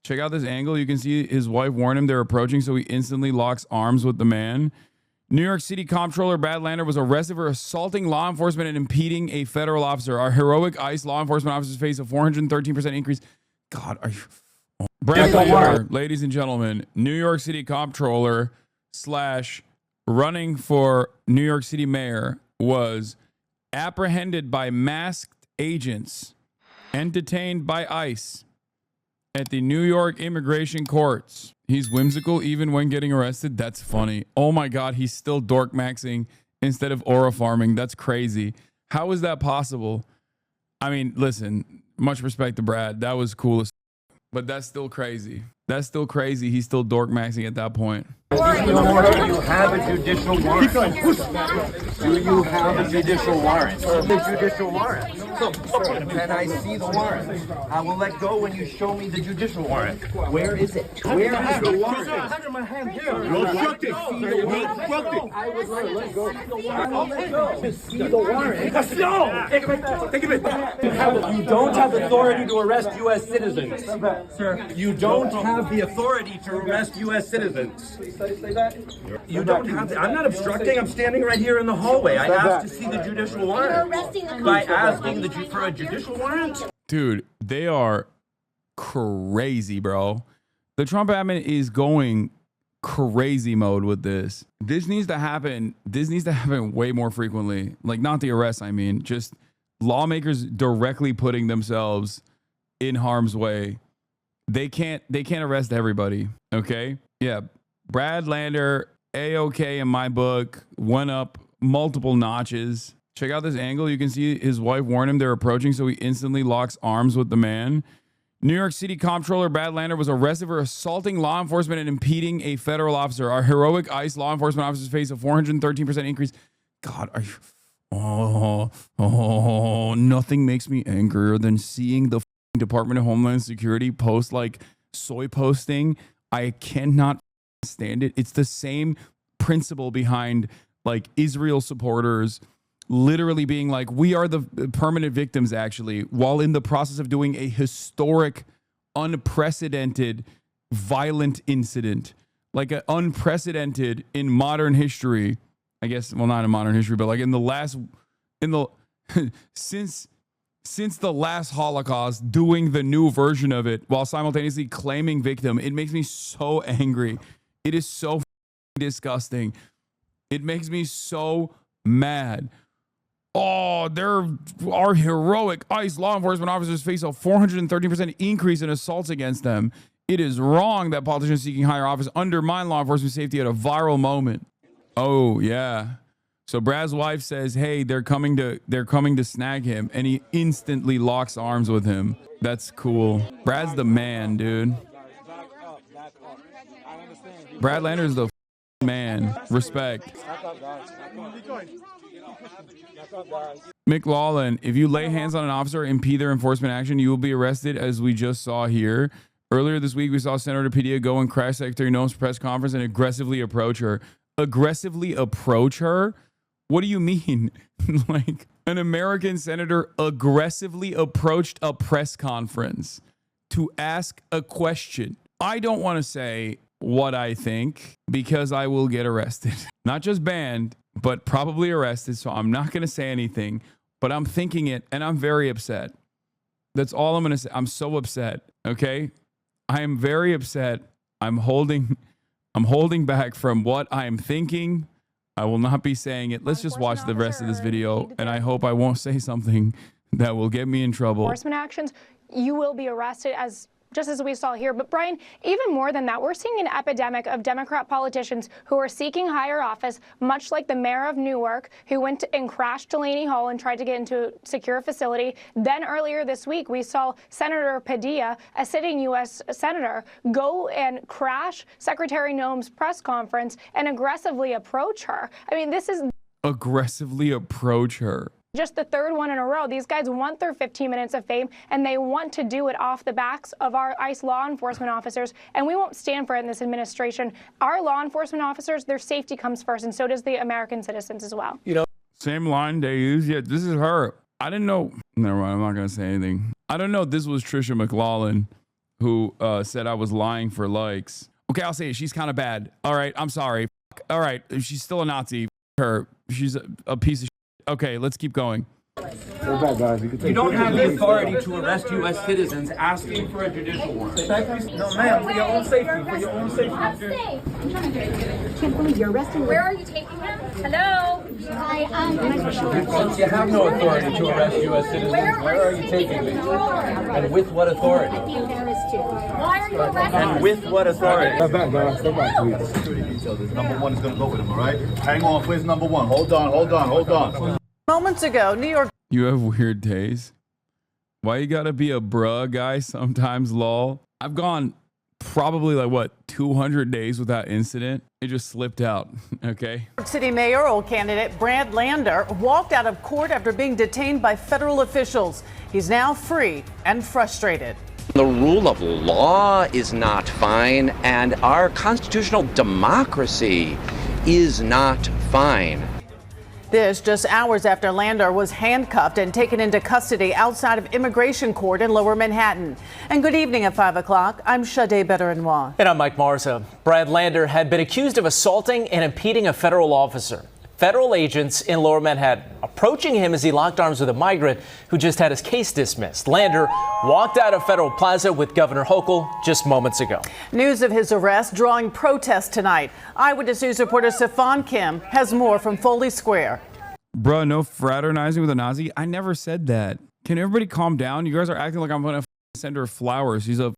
Check out this angle. You can see his wife warned him they're approaching, so he instantly locks arms with the man. New York City comptroller Brad Lander was arrested for assaulting law enforcement and impeding a federal officer. Our heroic ICE law enforcement officers face a 413% increase. God, are you... Brad Lander, ladies and gentlemen, New York City comptroller / running for New York City mayor, was apprehended by masked agents and detained by ICE at the New York immigration courts. He's whimsical even when getting arrested. That's funny. Oh my God, he's still dork maxing instead of aura farming. That's crazy. How is that possible? I mean, listen, much respect to Brad. That was cool as, but that's still crazy. That's still crazy. He's still dork maxing at that point. Do you have a judicial warrant? Do you have a judicial warrant? The judicial warrant. Can I see the warrant? I will let go when you show me the judicial warrant. Where is it? Where is the warrant? I have my hand here. You obstructed. I would like to see the warrant. I will let go to see the warrant. No! Take it back. You don't have authority to arrest U.S. citizens. Sir, you don't have the authority to arrest U.S. citizens. You don't have to. I'm not obstructing. I'm standing right here in the hallway. I asked to see the judicial warrant. By asking for a judicial warrant? Dude, they are crazy, bro. The Trump admin is going crazy mode with this. This needs to happen. This needs to happen way more frequently. Like, not the arrest, I mean, just lawmakers directly putting themselves in harm's way. They can't arrest everybody. Okay? Yeah. Brad Lander, A-OK in my book, went up multiple notches. Check out this angle. You can see his wife warned him they're approaching, so he instantly locks arms with the man. New York City comptroller Brad Lander was arrested for assaulting law enforcement and impeding a federal officer. Our heroic ICE law enforcement officers face a 413% increase. God, are you... Oh, nothing makes me angrier than seeing the Department of Homeland Security post like soy posting. I cannot stand it. It's the same principle behind like Israel supporters literally being like, we are the permanent victims, actually, while in the process of doing a historic, unprecedented, violent incident, like an unprecedented in modern history. I guess, well, not in modern history, but like since the last Holocaust, doing the new version of it while simultaneously claiming victim. It makes me so angry. It is so disgusting. It makes me so mad. Oh, our heroic ICE law enforcement officers face a 430% increase in assaults against them. It is wrong that politicians seeking higher office undermine law enforcement safety at a viral moment. Oh, yeah. So Brad's wife says, hey, they're coming to snag him, and he instantly locks arms with him. That's cool. Brad's the man, dude. Brad Lander is the man. Respect. McLaughlin, if you lay hands on an officer or impede their enforcement action, you will be arrested, as we just saw here. Earlier this week, we saw Senator Padilla go and crash Secretary Noem's press conference and aggressively approach her. Aggressively approach her? What do you mean? Like, an American senator aggressively approached a press conference to ask a question. I don't want to say what I think because I will get arrested. Not just banned, but probably arrested. So I'm not going to say anything, but I'm thinking it and I'm very upset. That's all I'm going to say. I'm so upset. Okay. I am very upset. I'm holding back from what I'm thinking. I will not be saying it. Let's just watch the rest of this video, and I hope I won't say something that will get me in trouble. Enforcement actions, you will be arrested, just as we saw here. But Brian, even more than that, we're seeing an epidemic of Democrat politicians who are seeking higher office, much like the mayor of Newark, who went and crashed Delaney Hall and tried to get into a secure facility. Then earlier this week, we saw Senator Padilla, a sitting U.S. senator, go and crash Secretary Noem's press conference and aggressively approach her. I mean, this is... Aggressively approach her. Just the third one in a row. These guys want their 15 minutes of fame, and they want to do it off the backs of our ICE law enforcement officers, and we won't stand for it in this administration. Our law enforcement officers, their safety comes first, and so does the American citizens as well. You know, same line they use. Yeah, this is her. I didn't know. Never mind. I'm not going to say anything. I don't know. This was Trisha McLaughlin. who said I was lying for likes. Okay, I'll say it. She's kind of bad. All right, I'm sorry. All right, she's still a Nazi. Her, she's a piece of shit. Okay, let's keep going. You don't have the authority to arrest U.S. citizens asking for a judicial warrant. No, ma'am, for your own safety. For your own safety. I'm safe. I'm trying to get it. I can't believe you're arresting me. Where are you taking him? Hello? Hi, Since you have no authority to arrest U.S. citizens, where are you taking me? And with what authority? I'd be embarrassed too. Why are you arresting And with what authority? Step back, guys. Step back, please. Security detail. This number one is going to go with him, all right? Hang on. Where's number one? Hold on, hold on, hold on. Moments ago, New York. You have weird days. Why you gotta be a bruh guy sometimes, lol? I've gone probably like what 200 days without incident. It just slipped out. Okay. New York City Mayoral candidate Brad Lander walked out of court after being detained by federal officials. He's now free and frustrated. The rule of law is not fine, and our constitutional democracy is not fine. This just hours after Lander was handcuffed and taken into custody outside of Immigration Court in Lower Manhattan. And good evening at 5 o'clock. I'm Sade Bedouinois. And I'm Mike Marza. Brad Lander had been accused of assaulting and impeding a federal officer. Federal agents in Lower Manhattan approaching him as he locked arms with a migrant who just had his case dismissed. Lander walked out of Federal Plaza with Governor Hochul just moments ago. News of his arrest drawing protests tonight. Eyewitness News reporter Stefan Kim has more from Foley Square. Bruh, no fraternizing with a Nazi. I never said that. Can everybody calm down? You guys are acting like I'm gonna send her flowers. She's a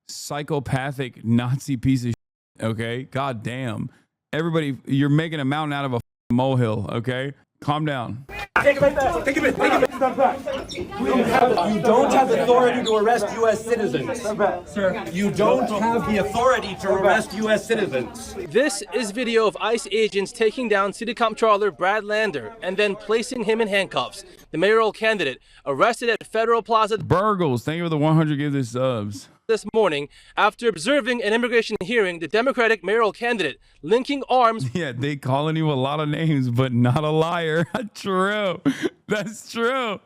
psychopathic Nazi piece of shit, okay? God damn. Everybody, you're making a mountain out of a molehill, okay? Calm down. Take it back. Take it back. Step back. You don't have authority to arrest U.S. citizens. Sir, you don't have the authority to arrest U.S. citizens. This is video of ICE agents taking down City Comptroller Brad Lander and then placing him in handcuffs. The mayoral candidate arrested at Federal Plaza Burgles, thank you for the 100 give this subs. This morning after observing an immigration hearing. The Democratic mayoral candidate linking arms. Yeah, they calling you a lot of names, but not a liar. True. That's true.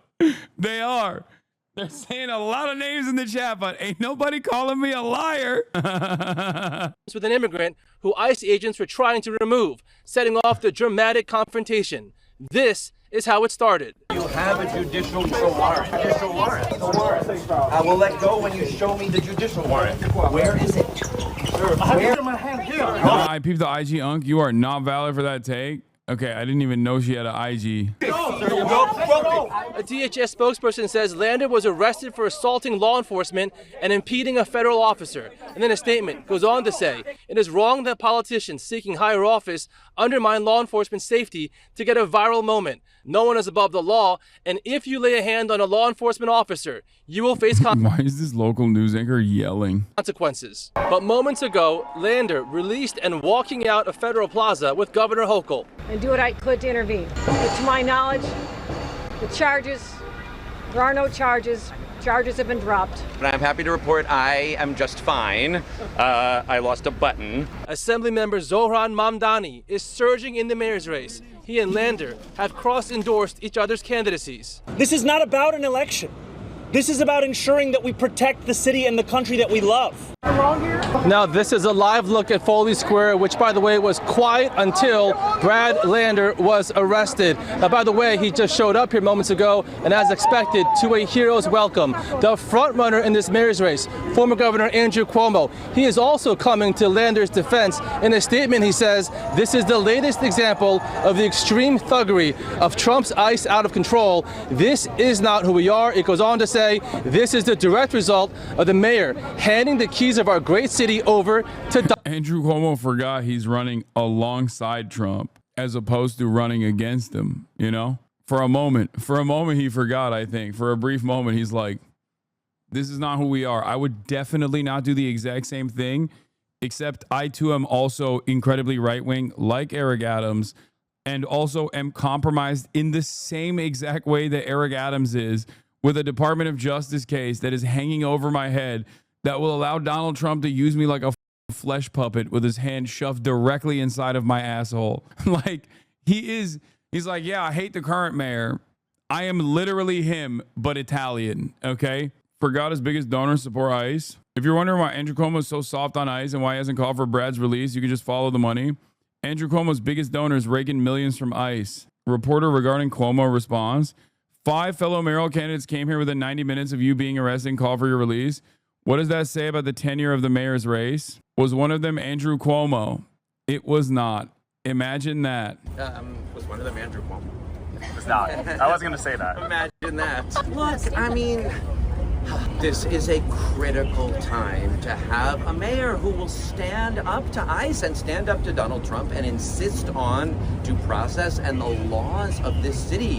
They are. They're saying a lot of names in the chat, but ain't nobody calling me a liar. With an immigrant who ICE agents were trying to remove, setting off the dramatic confrontation. This is how it started. You have a judicial warrant. Judicial warrant. I will let go when you show me the judicial warrant. Where is it? Sir, where? I peeped the IG unk. You are not valid for that take. Okay, I didn't even know she had an IG. A DHS spokesperson says Lander was arrested for assaulting law enforcement and impeding a federal officer. And then a statement goes on to say, it is wrong that politicians seeking higher office undermine law enforcement safety to get a viral moment. No one is above the law, and if you lay a hand on a law enforcement officer, you will face Why is this local news anchor yelling? consequences. But moments ago, Lander released and walking out of Federal Plaza with Governor Hochul. And do what I could to intervene. But to my knowledge, the charges, there are no charges. Charges have been dropped. But I'm happy to report I am just fine. I lost a button. Assemblymember Zohran Mamdani is surging in the mayor's race. He and Lander have cross-endorsed each other's candidacies. This is not about an election. This is about ensuring that we protect the city and the country that we love. Now, this is a live look at Foley Square, which, by the way, was quiet until Brad Lander was arrested. By the way, he just showed up here moments ago, and as expected, to a hero's welcome. The front runner in this mayor's race, former Governor Andrew Cuomo, he is also coming to Lander's defense. In a statement, he says, this is the latest example of the extreme thuggery of Trump's ICE out of control. This is not who we are. It goes on to say, this is the direct result of the mayor handing the keys of our great city over to Andrew Cuomo forgot he's running alongside Trump as opposed to running against him, you know? For a moment he forgot, I think. For a brief moment, he's like, this is not who we are. I would definitely not do the exact same thing, except I too am also incredibly right-wing, like Eric Adams, and also am compromised in the same exact way that Eric Adams is, with a Department of Justice case that is hanging over my head that will allow Donald Trump to use me like a flesh puppet with his hand shoved directly inside of my asshole. Like, he's like, yeah, I hate the current mayor. I am literally him, but Italian, okay? Forgot his biggest donor support ICE. If you're wondering why Andrew Cuomo is so soft on ICE and why he hasn't called for Brad's release, you can just follow the money. Andrew Cuomo's biggest donor is raking millions from ICE. Reporter regarding Cuomo responds, 5 fellow mayoral candidates came here within 90 minutes of you being arrested and called for your release. What does that say about the tenure of the mayor's race? Was one of them Andrew Cuomo? It was not. Imagine that. Was one of them Andrew Cuomo? It's not. I wasn't going to say that. Imagine that. Look, I mean, this is a critical time to have a mayor who will stand up to ICE and stand up to Donald Trump and insist on due process and the laws of this city.